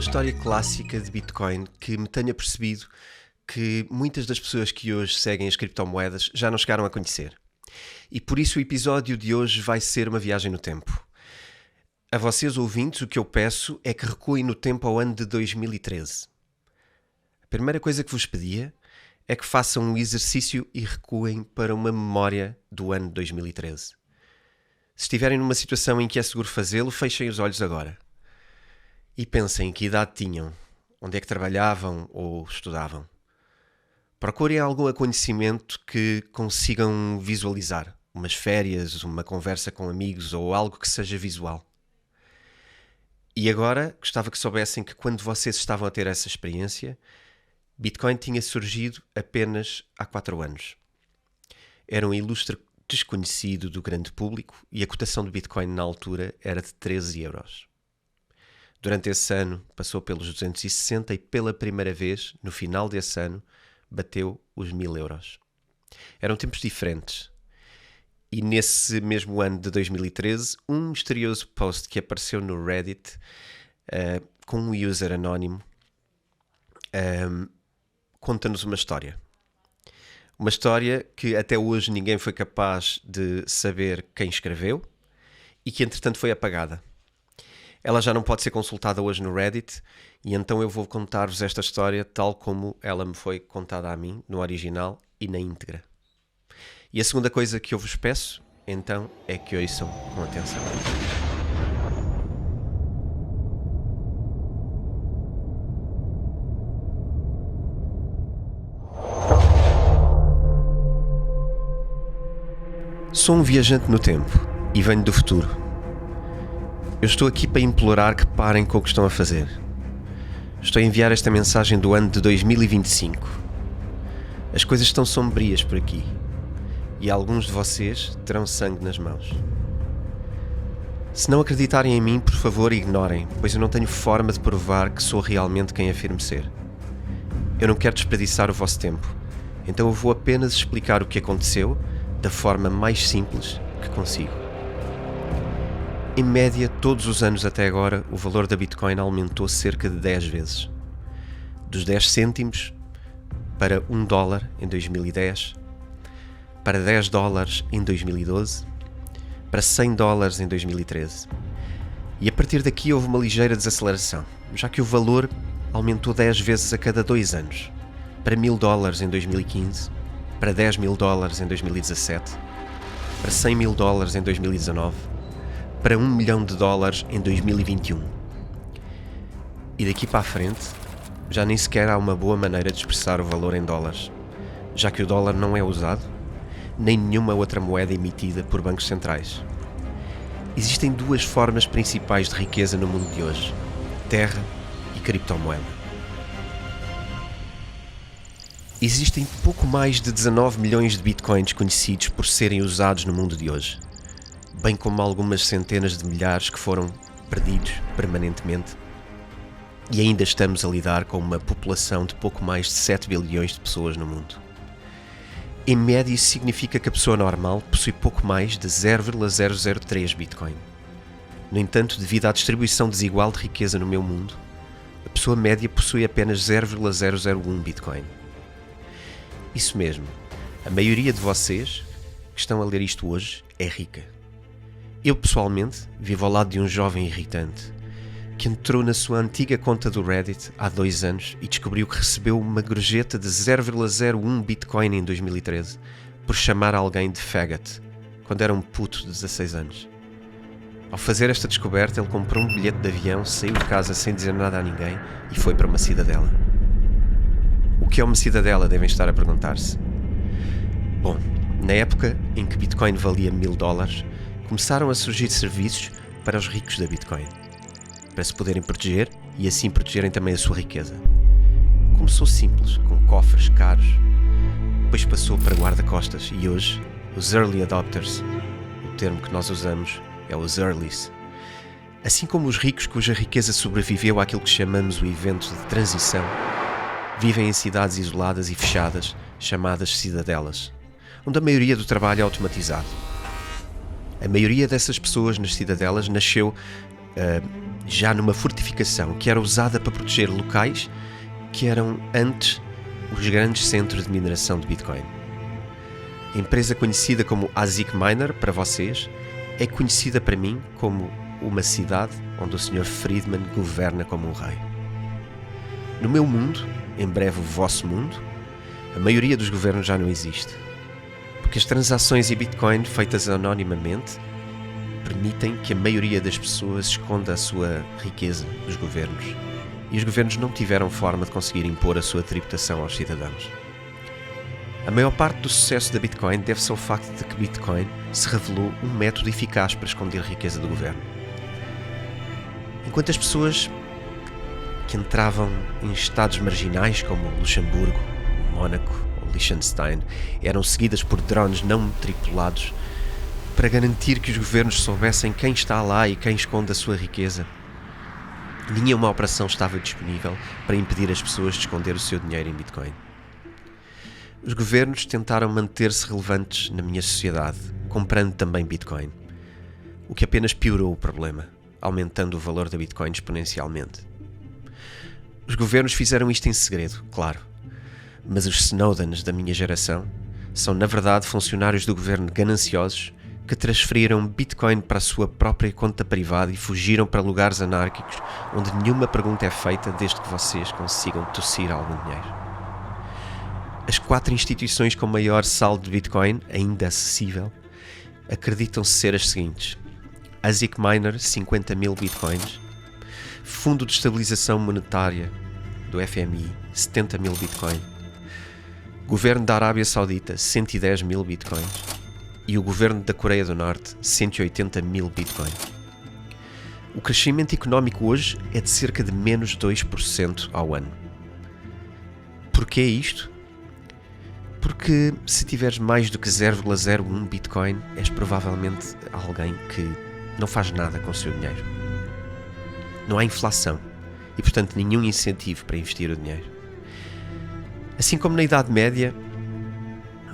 história clássica de Bitcoin que me tenha percebido que muitas das pessoas que hoje seguem as criptomoedas já não chegaram a conhecer. E por isso o episódio de hoje vai ser uma viagem no tempo. A vocês ouvintes, o que eu peço é que recuem no tempo ao ano de 2013. A primeira coisa que vos pedia é que façam um exercício e recuem para uma memória do ano de 2013. Se estiverem numa situação em que é seguro fazê-lo, fechem os olhos agora. E pensem em que idade tinham, onde é que trabalhavam ou estudavam. Procurem algum acontecimento que consigam visualizar. Umas férias, uma conversa com amigos ou algo que seja visual. E agora, gostava que soubessem que quando vocês estavam a ter essa experiência, Bitcoin tinha surgido apenas há 4 anos. Era um ilustre desconhecido do grande público e a cotação de Bitcoin na altura era de 13 euros. Durante esse ano passou pelos 260 e pela primeira vez, no final desse ano, bateu os 1000 euros. Eram tempos diferentes. E nesse mesmo ano de 2013, um misterioso post que apareceu no Reddit com um user anónimo conta-nos uma história. Uma história que até hoje ninguém foi capaz de saber quem escreveu e que entretanto foi apagada. Ela já não pode ser consultada hoje no Reddit e então eu vou contar-vos esta história tal como ela me foi contada a mim, no original e na íntegra. E a segunda coisa que eu vos peço, então, é que ouçam com atenção. Sou um viajante no tempo e venho do futuro. Eu estou aqui para implorar que parem com o que estão a fazer. Estou a enviar esta mensagem do ano de 2025. As coisas estão sombrias por aqui e alguns de vocês terão sangue nas mãos. Se não acreditarem em mim, por favor, ignorem, pois eu não tenho forma de provar que sou realmente quem afirmo ser. Eu não quero desperdiçar o vosso tempo, então eu vou apenas explicar o que aconteceu da forma mais simples que consigo. Em média, todos os anos até agora, o valor da Bitcoin aumentou cerca de 10 vezes. Dos 10 cêntimos para $1 em 2010, para $10 em 2012, para $100 em 2013. E a partir daqui houve uma ligeira desaceleração, já que o valor aumentou 10 vezes a cada 2 anos, para $1000 em 2015, para $10.000 em 2017, para $100.000 em 2019, para $1 milhão em 2021. E daqui para a frente, já nem sequer há uma boa maneira de expressar o valor em dólares, já que o dólar não é usado, nem nenhuma outra moeda emitida por bancos centrais. Existem 2 formas principais de riqueza no mundo de hoje: terra e criptomoeda. Existem pouco mais de 19 milhões de bitcoins conhecidos por serem usados no mundo de hoje, bem como algumas centenas de milhares que foram perdidos permanentemente, e ainda estamos a lidar com uma população de pouco mais de 7 bilhões de pessoas no mundo. Em média, isso significa que a pessoa normal possui pouco mais de 0,003 Bitcoin. No entanto, devido à distribuição desigual de riqueza no meu mundo, a pessoa média possui apenas 0,001 Bitcoin. Isso mesmo, a maioria de vocês que estão a ler isto hoje é rica. Eu, pessoalmente, vivo ao lado de um jovem irritante que entrou na sua antiga conta do Reddit há 2 anos e descobriu que recebeu uma gorjeta de 0,01 Bitcoin em 2013 por chamar alguém de faggot, quando era um puto de 16 anos. Ao fazer esta descoberta, ele comprou um bilhete de avião, saiu de casa sem dizer nada a ninguém e foi para uma cidadela. O que é uma cidadela, devem estar a perguntar-se. Bom, na época em que Bitcoin valia $1000, começaram a surgir serviços para os ricos da Bitcoin, para se poderem proteger e assim protegerem também a sua riqueza. Começou simples, com cofres caros, depois passou para guarda-costas e hoje, os Early Adopters, o termo que nós usamos é os Earlys, assim como os ricos cuja riqueza sobreviveu àquilo que chamamos o evento de transição, vivem em cidades isoladas e fechadas, chamadas cidadelas, onde a maioria do trabalho é automatizado. A maioria dessas pessoas nas cidadelas nasceu já numa fortificação que era usada para proteger locais que eram antes os grandes centros de mineração de Bitcoin. A empresa conhecida como ASIC Miner, para vocês, é conhecida para mim como uma cidade onde o Sr. Friedman governa como um rei. No meu mundo, em breve o vosso mundo, a maioria dos governos já não existe, porque as transações em Bitcoin feitas anonimamente permitem que a maioria das pessoas esconda a sua riqueza dos governos, e os governos não tiveram forma de conseguir impor a sua tributação aos cidadãos. A maior parte do sucesso da Bitcoin deve-se ao facto de que Bitcoin se revelou um método eficaz para esconder a riqueza do governo. Enquanto as pessoas que entravam em estados marginais como Luxemburgo, Mónaco ou Liechtenstein eram seguidas por drones não tripulados para garantir que os governos soubessem quem está lá e quem esconde a sua riqueza, nenhuma operação estava disponível para impedir as pessoas de esconder o seu dinheiro em Bitcoin. Os governos tentaram manter-se relevantes na minha sociedade, comprando também Bitcoin, o que apenas piorou o problema, aumentando o valor da Bitcoin exponencialmente. Os governos fizeram isto em segredo, claro, mas os Snowdens da minha geração são, na verdade, funcionários do governo gananciosos que transferiram Bitcoin para a sua própria conta privada e fugiram para lugares anárquicos onde nenhuma pergunta é feita desde que vocês consigam tossir algum dinheiro. As 4 instituições com maior saldo de Bitcoin, ainda acessível, acreditam-se ser as seguintes: ASIC Miner, 50 mil Bitcoins; Fundo de Estabilização Monetária do FMI, 70 mil Bitcoin; Governo da Arábia Saudita, 110 mil Bitcoins; e o Governo da Coreia do Norte, 180 mil Bitcoin. O crescimento económico hoje é de cerca de menos 2% ao ano. Porquê isto? Porque se tiveres mais do que 0,01 Bitcoin, és provavelmente alguém que não faz nada com o seu dinheiro. Não há inflação e, portanto, nenhum incentivo para investir o dinheiro. Assim como na Idade Média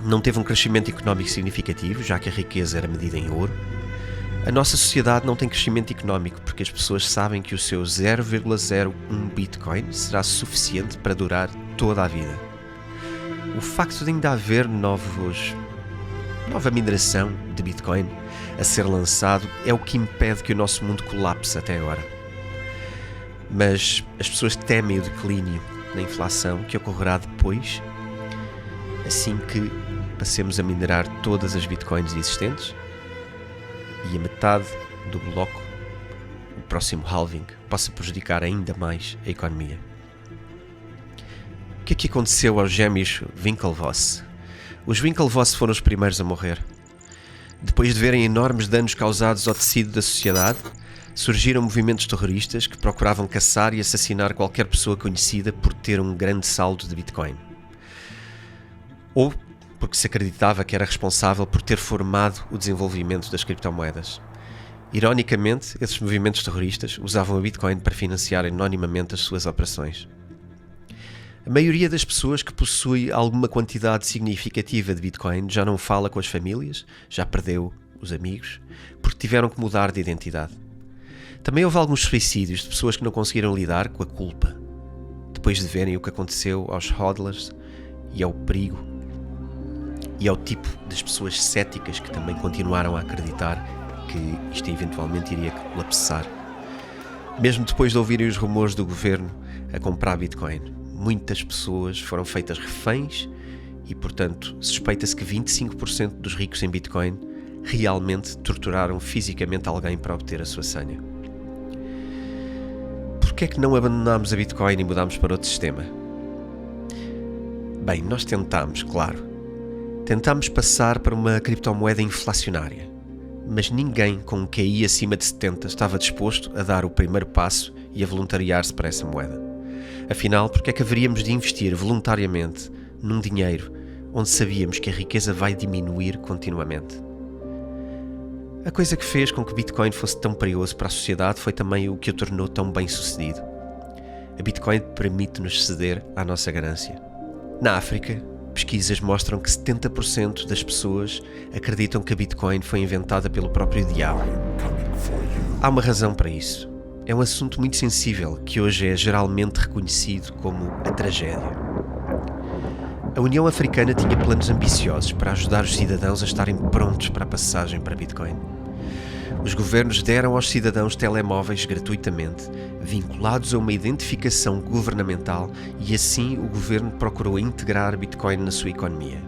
não teve um crescimento económico significativo, já que a riqueza era medida em ouro, a nossa sociedade não tem crescimento económico porque as pessoas sabem que o seu 0,01 Bitcoin será suficiente para durar toda a vida. O facto de ainda haver nova mineração de Bitcoin a ser lançado é o que impede que o nosso mundo colapse até agora. Mas as pessoas temem o declínio na inflação que ocorrerá depois, assim que passemos a minerar todas as Bitcoins existentes e a metade do bloco, o próximo halving, possa prejudicar ainda mais a economia. O que é que aconteceu aos gêmeos Winklevoss? Os Winklevoss foram os primeiros a morrer. Depois de verem enormes danos causados ao tecido da sociedade, surgiram movimentos terroristas que procuravam caçar e assassinar qualquer pessoa conhecida por ter um grande saldo de Bitcoin. Ou porque se acreditava que era responsável por ter formado o desenvolvimento das criptomoedas. Ironicamente, esses movimentos terroristas usavam a Bitcoin para financiar anonimamente as suas operações. A maioria das pessoas que possui alguma quantidade significativa de Bitcoin já não fala com as famílias, já perdeu os amigos, porque tiveram que mudar de identidade. Também houve alguns suicídios de pessoas que não conseguiram lidar com a culpa, depois de verem o que aconteceu aos hodlers e ao perigo, e ao tipo das pessoas céticas que também continuaram a acreditar que isto eventualmente iria colapsar. Mesmo depois de ouvirem os rumores do governo a comprar Bitcoin, muitas pessoas foram feitas reféns e, portanto, suspeita-se que 25% dos ricos em Bitcoin realmente torturaram fisicamente alguém para obter a sua senha. Porquê é que não abandonámos a Bitcoin e mudámos para outro sistema? Bem, nós tentámos, claro. Tentámos passar para uma criptomoeda inflacionária, mas ninguém com um QI acima de 70 estava disposto a dar o primeiro passo e a voluntariar-se para essa moeda. Afinal, porque é que haveríamos de investir voluntariamente num dinheiro onde sabíamos que a riqueza vai diminuir continuamente? A coisa que fez com que Bitcoin fosse tão perigoso para a sociedade foi também o que o tornou tão bem-sucedido. A Bitcoin permite-nos ceder à nossa ganância. Na África, pesquisas mostram que 70% das pessoas acreditam que a Bitcoin foi inventada pelo próprio diabo. Há uma razão para isso. é um assunto muito sensível que hoje é geralmente reconhecido como a tragédia. A União Africana tinha planos ambiciosos para ajudar os cidadãos a estarem prontos para a passagem para Bitcoin. Os governos deram aos cidadãos telemóveis gratuitamente, vinculados a uma identificação governamental, e assim o governo procurou integrar Bitcoin na sua economia.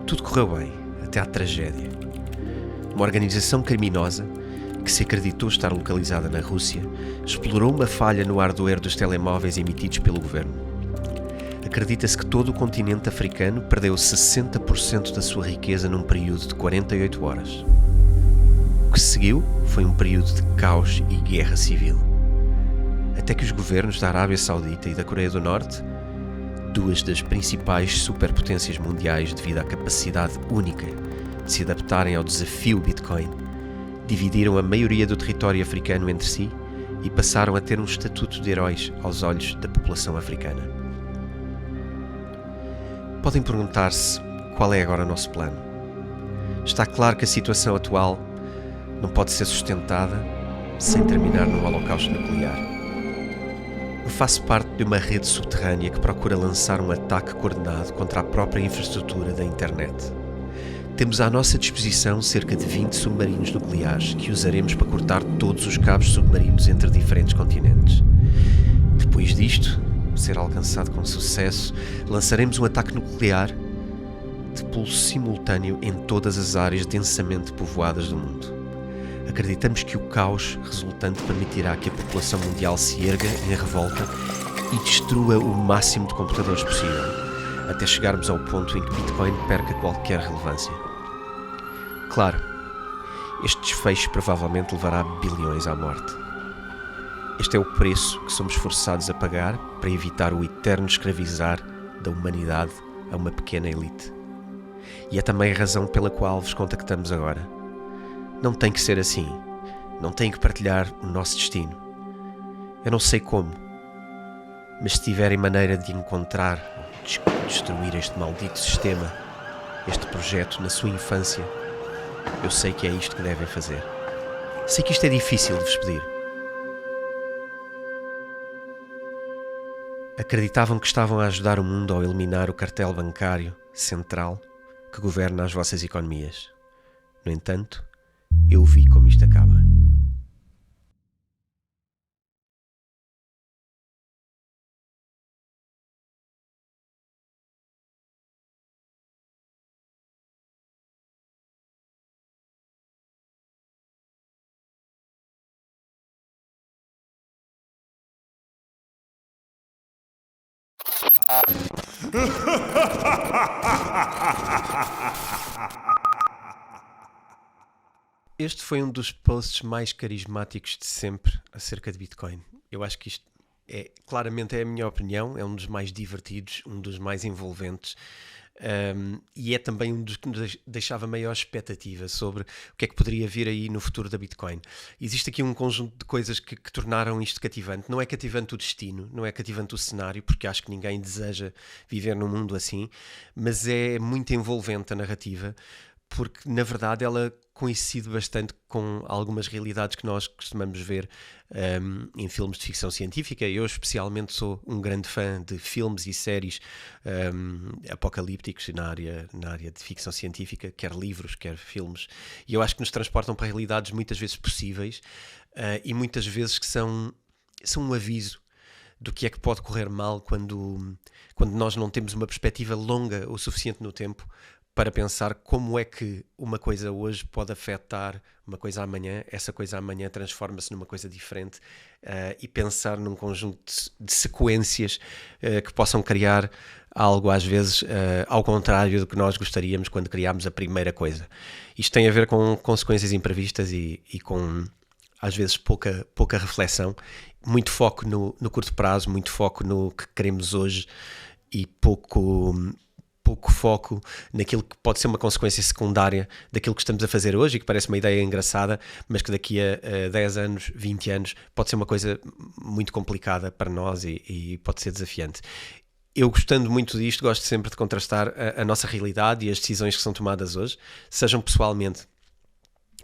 Tudo correu bem, até à tragédia. Uma organização criminosa, que se acreditou estar localizada na Rússia, explorou uma falha no hardware dos telemóveis emitidos pelo governo. Acredita-se que todo o continente africano perdeu 60% da sua riqueza num período de 48 horas. O que seguiu foi um período de caos e guerra civil. Até que os governos da Arábia Saudita e da Coreia do Norte, duas das principais superpotências mundiais devido à capacidade única de se adaptarem ao desafio Bitcoin, dividiram a maioria do território africano entre si e passaram a ter um estatuto de heróis aos olhos da população africana. Podem perguntar-se qual é agora o nosso plano. Está claro que a situação atual não pode ser sustentada sem terminar num holocausto nuclear. Eu faço parte de uma rede subterrânea que procura lançar um ataque coordenado contra a própria infraestrutura da internet. Temos à nossa disposição cerca de 20 submarinos nucleares que usaremos para cortar todos os cabos submarinos entre diferentes continentes. Depois disto ser alcançado com sucesso, lançaremos um ataque nuclear de pulso simultâneo em todas as áreas densamente povoadas do mundo. Acreditamos que o caos resultante permitirá que a população mundial se erga em revolta e destrua o máximo de computadores possível, até chegarmos ao ponto em que Bitcoin perca qualquer relevância. Claro, este desfecho provavelmente levará bilhões à morte. Este é o preço que somos forçados a pagar para evitar o eterno escravizar da humanidade a uma pequena elite. E é também a razão pela qual vos contactamos agora. Não tem que ser assim. Não tem que partilhar o nosso destino. Eu não sei como, mas se tiverem maneira de encontrar ou destruir este maldito sistema, este projeto na sua infância, eu sei que é isto que devem fazer. Sei que isto é difícil de vos pedir. Acreditavam que estavam a ajudar o mundo ao eliminar o cartel bancário central que governa as vossas economias. No entanto, eu vi como isto acaba. Este foi um dos posts mais carismáticos de sempre acerca de Bitcoin. Eu acho que isto claramente é a minha opinião, é um dos mais divertidos, um dos mais envolventes, e é também um dos que nos deixava maior expectativa sobre o que é que poderia vir aí no futuro da Bitcoin. Existe aqui um conjunto de coisas que tornaram isto cativante. Não é cativante o destino, não é cativante o cenário, porque acho que ninguém deseja viver num mundo assim, mas é muito envolvente a narrativa, porque na verdade ela coincide bastante com algumas realidades que nós costumamos ver em filmes de ficção científica. Eu especialmente sou um grande fã de filmes e séries apocalípticos na área de ficção científica, quer livros, quer filmes, e eu acho que nos transportam para realidades muitas vezes possíveis e muitas vezes que são um aviso do que é que pode correr mal quando nós não temos uma perspectiva longa o suficiente no tempo para pensar como é que uma coisa hoje pode afetar uma coisa amanhã, essa coisa amanhã transforma-se numa coisa diferente, e pensar num conjunto de sequências que possam criar algo às vezes ao contrário do que nós gostaríamos quando criámos a primeira coisa. Isto tem a ver com consequências imprevistas e com às vezes pouca reflexão, muito foco no curto prazo, muito foco no que queremos hoje e pouco foco naquilo que pode ser uma consequência secundária daquilo que estamos a fazer hoje e que parece uma ideia engraçada, mas que daqui a 10 anos, 20 anos pode ser uma coisa muito complicada para nós e pode ser desafiante. Eu, gostando muito disto, gosto sempre de contrastar a nossa realidade e as decisões que são tomadas hoje, sejam pessoalmente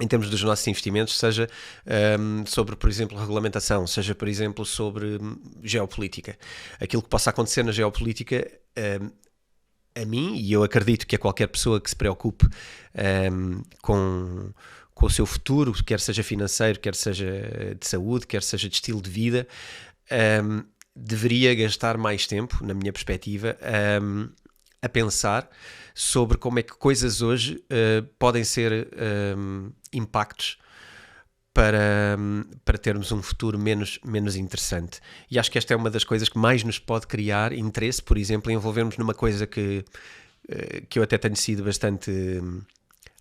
em termos dos nossos investimentos, seja sobre, por exemplo, regulamentação, seja, por exemplo, sobre geopolítica. Aquilo que possa acontecer na geopolítica, a mim, e eu acredito que a qualquer pessoa que se preocupe com o seu futuro, quer seja financeiro, quer seja de saúde, quer seja de estilo de vida, deveria gastar mais tempo, na minha perspectiva, a pensar sobre como é que coisas hoje podem ser impactos para termos um futuro menos interessante. E acho que esta é uma das coisas que mais nos pode criar interesse, por exemplo, em envolvermos numa coisa que eu até tenho sido bastante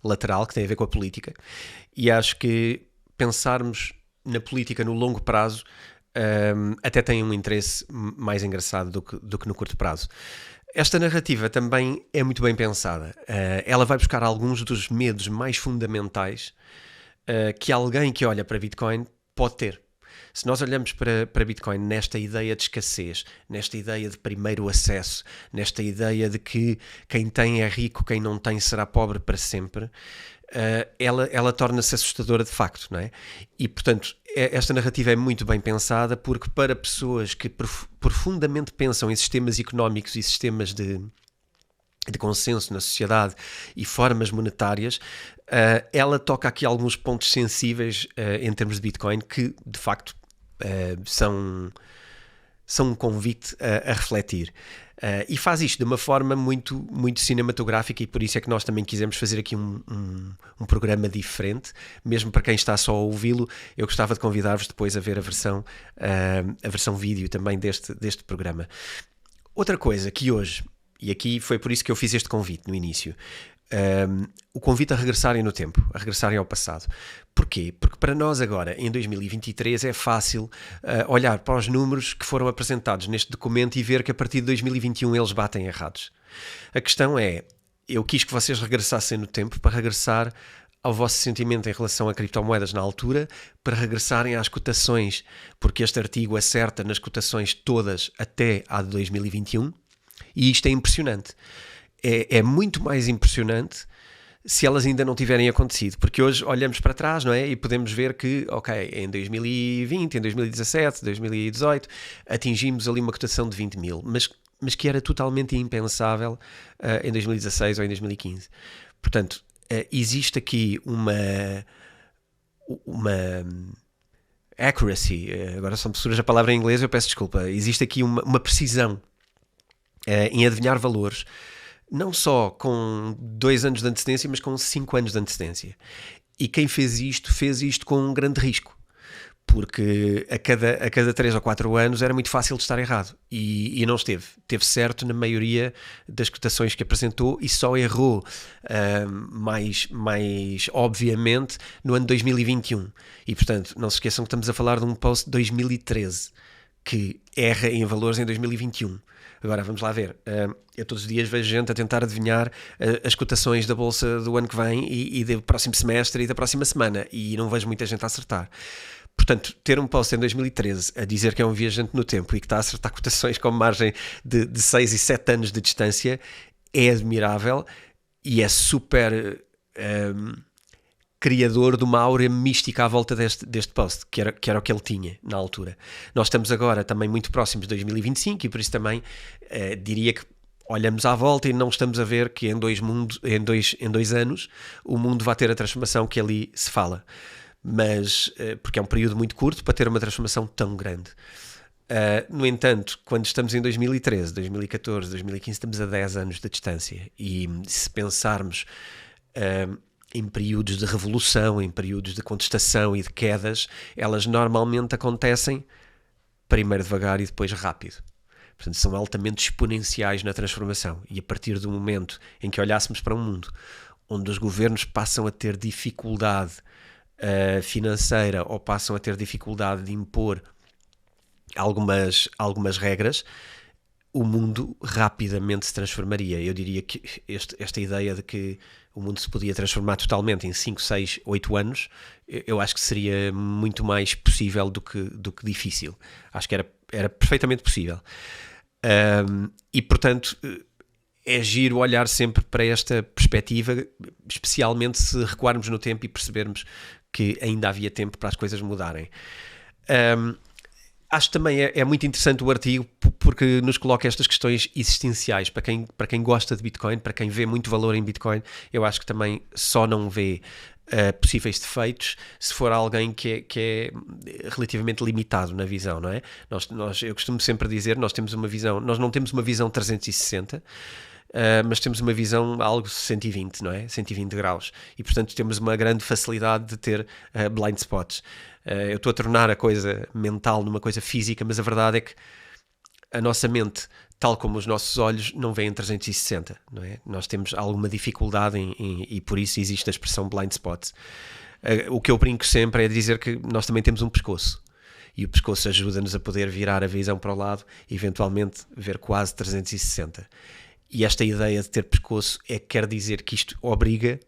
lateral, que tem a ver com a política. E acho que pensarmos na política no longo prazo até tem um interesse mais engraçado do que no curto prazo. Esta narrativa também é muito bem pensada. Ela vai buscar alguns dos medos mais fundamentais que alguém que olha para Bitcoin pode ter. Se nós olhamos para Bitcoin nesta ideia de escassez, nesta ideia de primeiro acesso, nesta ideia de que quem tem é rico, quem não tem será pobre para sempre, ela torna-se assustadora de facto, não é? E, portanto, esta narrativa é muito bem pensada porque para pessoas que profundamente pensam em sistemas económicos e sistemas de consenso na sociedade e formas monetárias, ela toca aqui alguns pontos sensíveis em termos de Bitcoin que, de facto, são um convite a refletir. E faz isto de uma forma muito, muito cinematográfica, e por isso é que nós também quisemos fazer aqui um programa diferente, mesmo para quem está só a ouvi-lo. Eu gostava de convidar-vos depois a ver a versão vídeo também deste programa. Outra coisa que hoje, e aqui foi por isso que eu fiz este convite no início, o convite a regressarem no tempo, a regressarem ao passado. Porquê? Porque para nós agora, em 2023, é fácil olhar para os números que foram apresentados neste documento e ver que a partir de 2021 eles batem errados. A questão é, eu quis que vocês regressassem no tempo para regressar ao vosso sentimento em relação a criptomoedas na altura, para regressarem às cotações, porque este artigo acerta nas cotações todas até à de 2021, e isto é impressionante. É muito mais impressionante se elas ainda não tiverem acontecido, porque hoje olhamos para trás, não é? E podemos ver que, ok, em 2020, em 2017, 2018, atingimos ali uma cotação de 20 mil, mas que era totalmente impensável em 2016 ou em 2015. Portanto, existe aqui uma accuracy, agora só me surge a palavra em inglês, eu peço desculpa, existe aqui uma precisão em adivinhar valores, não só com 2 anos de antecedência, mas com 5 anos de antecedência. E quem fez isto com um grande risco, porque a cada 3 ou 4 anos era muito fácil de estar errado, e não esteve. Teve certo na maioria das cotações que apresentou e só errou mais obviamente no ano 2021. E, portanto, não se esqueçam que estamos a falar de um post de 2013 que erra em valores em 2021. Agora, vamos lá ver. Eu todos os dias vejo gente a tentar adivinhar as cotações da bolsa do ano que vem e do próximo semestre e da próxima semana, e não vejo muita gente a acertar. Portanto, ter um post em 2013 a dizer que é um viajante no tempo e que está a acertar cotações com margem de 6 e 7 anos de distância é admirável e é super criador de uma áurea mística à volta deste post, que era o que ele tinha na altura. Nós estamos agora também muito próximos de 2025 e por isso também diria que olhamos à volta e não estamos a ver que em 2 anos o mundo vai ter a transformação que ali se fala. Mas, porque é um período muito curto para ter uma transformação tão grande. No entanto, quando estamos em 2013, 2014, 2015, estamos a 10 anos de distância, e se pensarmos em períodos de revolução, em períodos de contestação e de quedas, elas normalmente acontecem primeiro devagar e depois rápido. Portanto, são altamente exponenciais na transformação, e a partir do momento em que olhássemos para um mundo onde os governos passam a ter dificuldade financeira ou passam a ter dificuldade de impor algumas regras, o mundo rapidamente se transformaria. Eu diria que esta ideia de que o mundo se podia transformar totalmente em 5, 6, 8 anos, eu acho que seria muito mais possível do que difícil. Acho que era perfeitamente possível. E, portanto, é giro olhar sempre para esta perspectiva, especialmente se recuarmos no tempo e percebermos que ainda havia tempo para as coisas mudarem. Acho que também é muito interessante o artigo porque nos coloca estas questões existenciais para quem gosta de Bitcoin, para quem vê muito valor em Bitcoin. Eu acho que também só não vê possíveis defeitos se for alguém que é relativamente limitado na visão, não é? Eu costumo sempre dizer, nós não temos uma visão 360, mas temos uma visão algo 120, não é? 120 graus. E, portanto, temos uma grande facilidade de ter blind spots. Eu estou a tornar a coisa mental numa coisa física, mas a verdade é que a nossa mente, tal como os nossos olhos, não vê em 360, não é? Nós temos alguma dificuldade e por isso existe a expressão blind spots. O que eu brinco sempre é dizer que nós também temos um pescoço. E o pescoço ajuda-nos a poder virar a visão para o lado e eventualmente ver quase 360. E esta ideia de ter pescoço quer dizer que isto obriga,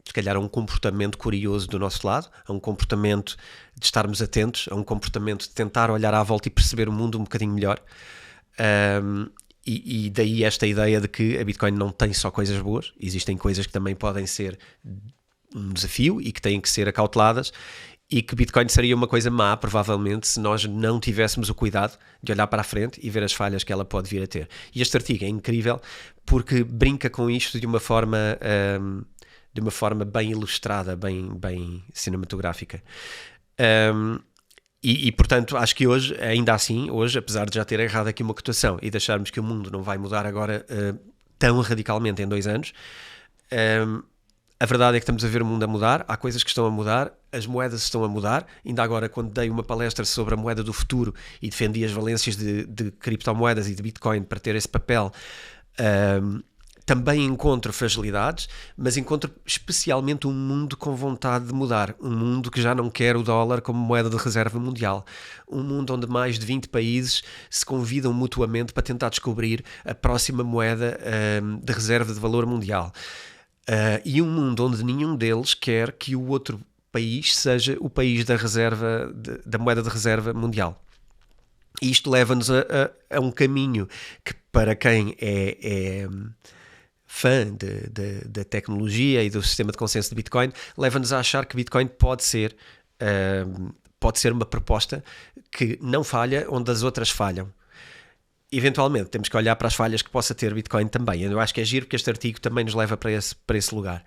se calhar, a um comportamento curioso do nosso lado, a um comportamento de estarmos atentos, a um comportamento de tentar olhar à volta e perceber o mundo um bocadinho melhor. E daí esta ideia de que a Bitcoin não tem só coisas boas, existem coisas que também podem ser um desafio e que têm que ser acauteladas, e que Bitcoin seria uma coisa má, provavelmente, se nós não tivéssemos o cuidado de olhar para a frente e ver as falhas que ela pode vir a ter. E este artigo é incrível porque brinca com isto de uma forma bem ilustrada, bem cinematográfica. Portanto, acho que hoje, ainda assim, apesar de já ter errado aqui uma cotação e de acharmos que o mundo não vai mudar agora tão radicalmente em 2 anos, a verdade é que estamos a ver o mundo a mudar, há coisas que estão a mudar, as moedas estão a mudar. Ainda agora, quando dei uma palestra sobre a moeda do futuro e defendi as valências de criptomoedas e de Bitcoin para ter esse papel, também encontro fragilidades, mas encontro especialmente um mundo com vontade de mudar, um mundo que já não quer o dólar como moeda de reserva mundial, um mundo onde mais de 20 países se convidam mutuamente para tentar descobrir a próxima moeda de reserva de valor mundial. E um mundo onde nenhum deles quer que o outro país seja o país da reserva, da moeda de reserva mundial. E isto leva-nos a um caminho que, para quem é fã da tecnologia e do sistema de consenso de Bitcoin, leva-nos a achar que Bitcoin pode ser uma proposta que não falha onde as outras falham. Eventualmente temos que olhar para as falhas que possa ter Bitcoin também. Eu acho que é giro porque este artigo também nos leva para esse lugar.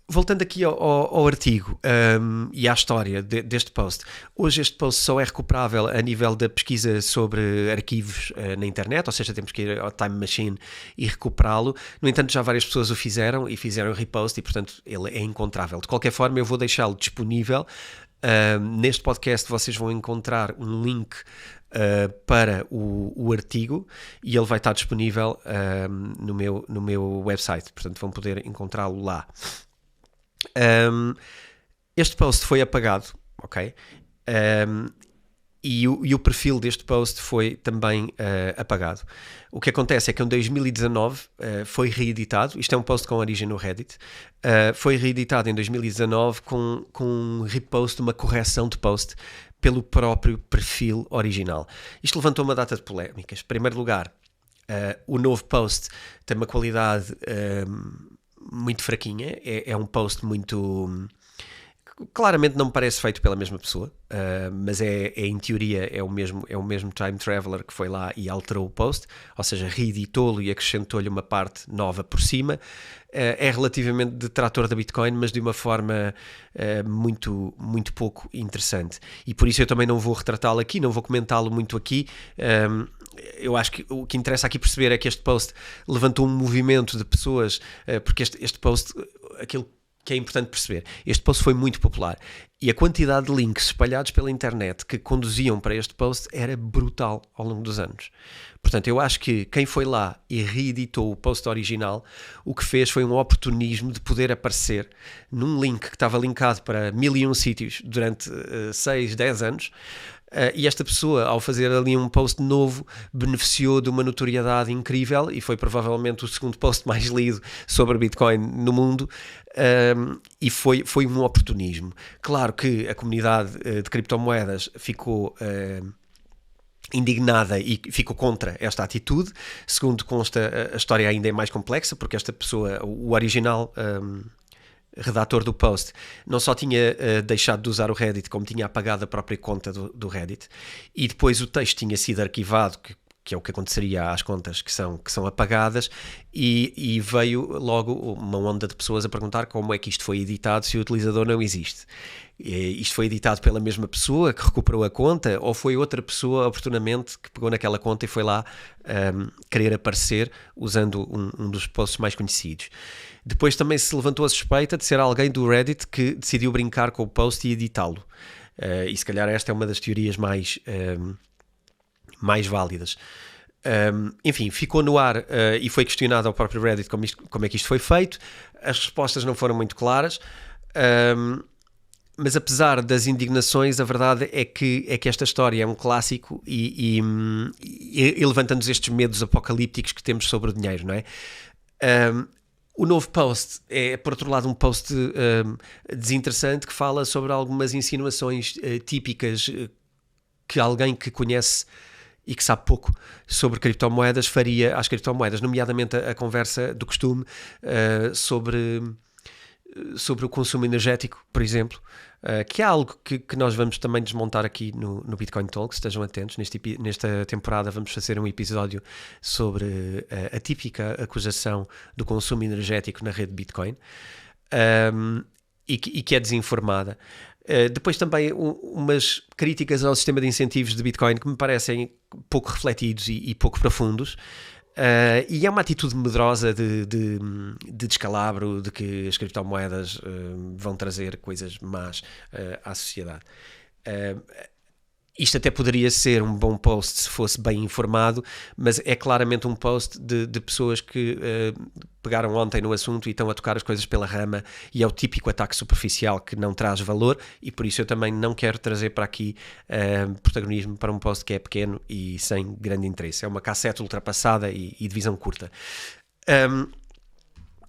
Voltando aqui ao artigo e à história deste post. Hoje este post só é recuperável a nível da pesquisa sobre arquivos na internet, ou seja, temos que ir ao Time Machine e recuperá-lo. No entanto, já várias pessoas o fizeram e fizeram repost e, portanto, ele é encontrável. De qualquer forma, eu vou deixá-lo disponível. Neste podcast vocês vão encontrar um link para o artigo e ele vai estar disponível no meu website, portanto vão poder encontrá-lo lá. Este post foi apagado, ok? E o perfil deste post foi também apagado. O que acontece é que em 2019 foi reeditado. Isto é um post com origem no Reddit. Foi reeditado em 2019 com um repost, uma correção de post pelo próprio perfil original. Isto levantou uma data de polémicas. Em primeiro lugar, o novo post tem uma qualidade muito fraquinha. É um post muito... Claramente não me parece feito pela mesma pessoa, mas em teoria é o mesmo time traveler que foi lá e alterou o post, ou seja, reeditou-lo e acrescentou-lhe uma parte nova por cima. É relativamente detrator da Bitcoin, mas de uma forma muito, muito pouco interessante. E por isso eu também não vou retratá-lo aqui, não vou comentá-lo muito aqui. Eu acho que o que interessa aqui perceber é que este post levantou um movimento de pessoas, porque este post, aquilo que é importante perceber, este post foi muito popular e a quantidade de links espalhados pela internet que conduziam para este post era brutal ao longo dos anos. Portanto, eu acho que quem foi lá e reeditou o post original, o que fez foi um oportunismo de poder aparecer num link que estava linkado para 1001 sítios durante 6, 10 anos. E esta pessoa, ao fazer ali um post novo, beneficiou de uma notoriedade incrível e foi provavelmente o segundo post mais lido sobre Bitcoin no mundo, e foi um oportunismo. Claro que a comunidade de criptomoedas ficou indignada e ficou contra esta atitude. Segundo consta, a história ainda é mais complexa, porque esta pessoa, o original redator do post, não só tinha deixado de usar o Reddit, como tinha apagado a própria conta do Reddit, e depois o texto tinha sido arquivado, que é o que aconteceria às contas que são apagadas, e veio logo uma onda de pessoas a perguntar como é que isto foi editado se o utilizador não existe. Isto foi editado pela mesma pessoa que recuperou a conta, ou foi outra pessoa oportunamente que pegou naquela conta e foi lá querer aparecer usando um dos posts mais conhecidos. Depois também se levantou a suspeita de ser alguém do Reddit que decidiu brincar com o post e editá-lo. E se calhar esta é uma das teorias mais válidas. Enfim, ficou no ar e foi questionado ao próprio Reddit como é que isto foi feito. As respostas não foram muito claras, mas apesar das indignações, a verdade é que esta história é um clássico e levanta-nos estes medos apocalípticos que temos sobre o dinheiro, não é? O novo post é, por outro lado, um post desinteressante que fala sobre algumas insinuações típicas que alguém que conhece e que sabe pouco sobre criptomoedas faria às criptomoedas, nomeadamente a conversa do costume sobre o consumo energético, por exemplo, que é algo que nós vamos também desmontar aqui no Bitcoin Talk. Estejam atentos, nesta temporada vamos fazer um episódio sobre a típica acusação do consumo energético na rede Bitcoin, e que é desinformada. Depois também umas críticas ao sistema de incentivos de Bitcoin que me parecem pouco refletidos e pouco profundos. E é uma atitude medrosa de descalabro, de que as criptomoedas vão trazer coisas más à sociedade. Isto até poderia ser um bom post se fosse bem informado, mas é claramente um post de pessoas que pegaram ontem no assunto e estão a tocar as coisas pela rama, e é o típico ataque superficial que não traz valor, e por isso eu também não quero trazer para aqui protagonismo para um post que é pequeno e sem grande interesse. É uma cassete ultrapassada e de visão curta.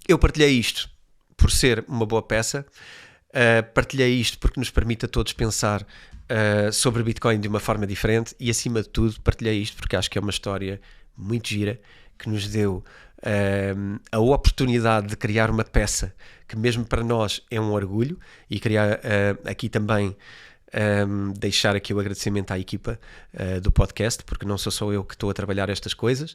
Eu partilhei isto por ser uma boa peça, partilhei isto porque nos permite a todos pensar sobre Bitcoin de uma forma diferente, e acima de tudo partilhei isto porque acho que é uma história muito gira que nos deu a oportunidade de criar uma peça que mesmo para nós é um orgulho, e queria aqui também deixar aqui o agradecimento à equipa do podcast, porque não sou só eu que estou a trabalhar estas coisas,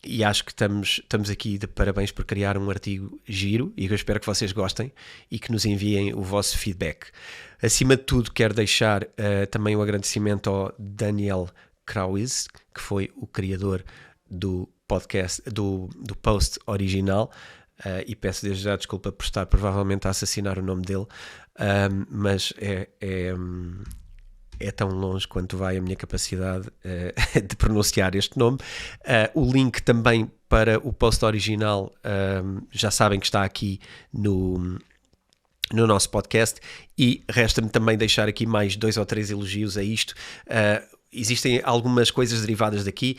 e acho que estamos aqui de parabéns por criar um artigo giro, e eu espero que vocês gostem e que nos enviem o vosso feedback. Acima de tudo, quero deixar também um agradecimento ao Daniel Krauss, que foi o criador do podcast, do post original, e peço desde já desculpa por estar provavelmente a assassinar o nome dele, mas é tão longe quanto vai a minha capacidade de pronunciar este nome. O link também para o post original já sabem que está aqui no nosso podcast, e resta-me também deixar aqui mais 2 ou 3 elogios a isto. Existem algumas coisas derivadas daqui.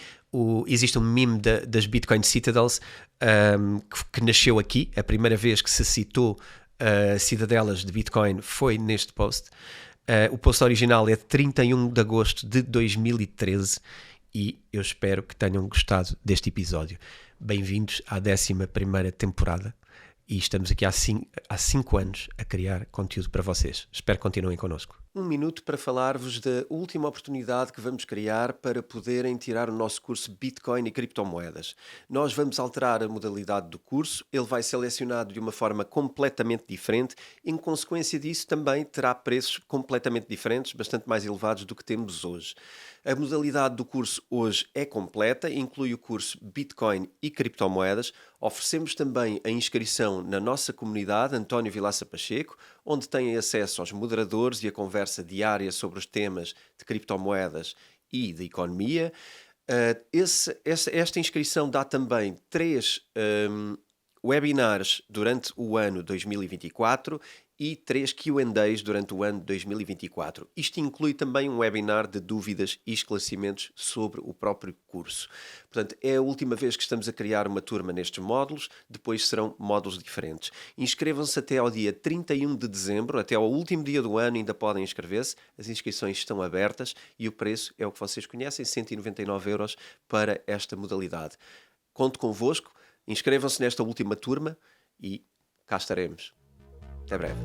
Existe um meme das Bitcoin Citadels que nasceu aqui. A primeira vez que se citou cidadelas de Bitcoin foi neste post. O post original é de 31 de agosto de 2013 e eu espero que tenham gostado deste episódio. Bem-vindos à 11ª temporada, e estamos aqui há 5 anos a criar conteúdo para vocês. Espero que continuem connosco. Um minuto para falar-vos da última oportunidade que vamos criar para poderem tirar o nosso curso Bitcoin e criptomoedas. Nós vamos alterar a modalidade do curso, ele vai ser selecionado de uma forma completamente diferente, e em consequência disso também terá preços completamente diferentes, bastante mais elevados do que temos hoje. A modalidade do curso hoje é completa, inclui o curso Bitcoin e criptomoedas. Oferecemos também a inscrição na nossa comunidade António Vilaça Pacheco, onde têm acesso aos moderadores e a conversa diária sobre os temas de criptomoedas e de economia. Esta inscrição dá também 3 webinars durante o ano 2024 e 3 Q&As durante o ano de 2024. Isto inclui também um webinar de dúvidas e esclarecimentos sobre o próprio curso. Portanto, é a última vez que estamos a criar uma turma nestes módulos, depois serão módulos diferentes. Inscrevam-se até ao dia 31 de dezembro, até ao último dia do ano ainda podem inscrever-se, as inscrições estão abertas e o preço é o que vocês conhecem, 199 € para esta modalidade. Conto convosco, inscrevam-se nesta última turma e cá estaremos. Até breve.